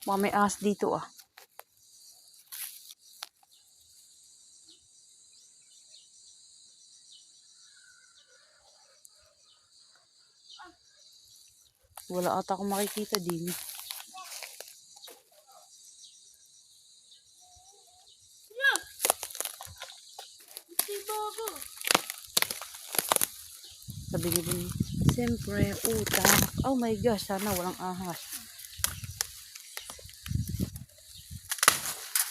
Baka may ahas dito ah. Wala ata akong makikita din. Sabi ni Bun, siyempre, utak. Oh my gosh, sana walang ahas.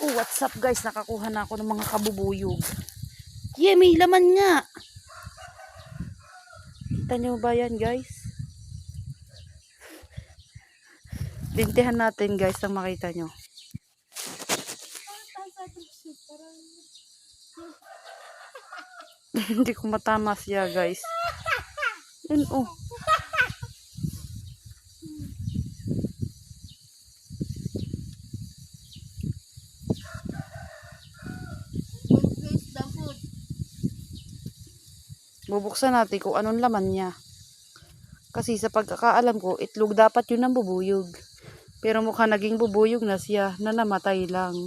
Oh, what's up guys? Nakakuha na ako ng mga kabubuyog. Yeah, may laman nga. Kita nyo ba yan guys? Lintihan natin guys ang makita nyo. Hindi ko matama siya guys. Yun oh. Bubuksan natin kung anong laman niya. Kasi sa pagkakaalam ko, itlog dapat yun ang bubuyog. Pero mukha naging bubuyog na siya na namatay lang.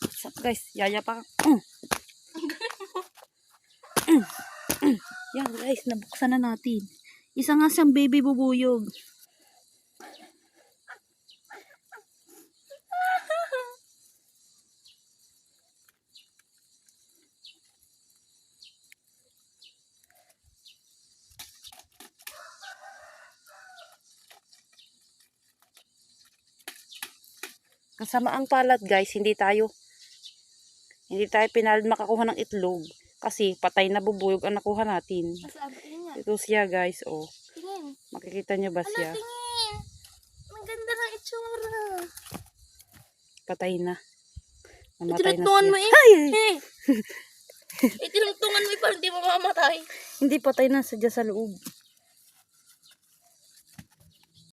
What's up guys? Yaya pa. Yan guys, nabuksan na natin. Isa nga siyang baby bubuyog. Kasama ang palad guys, hindi tayo pinalad makakuha ng itlog. Kasi patay na bubuyog ang nakuha natin. Ito siya guys, oh. Tingin. Makikita nyo ba siya? Tingin. Ang ganda ng itsura. Patay na. Namatay na Tinuntungan siya. mo eh. Ay! Tinuntungan mo eh, parang di mamamatay. Hindi, patay na sadya sa loob.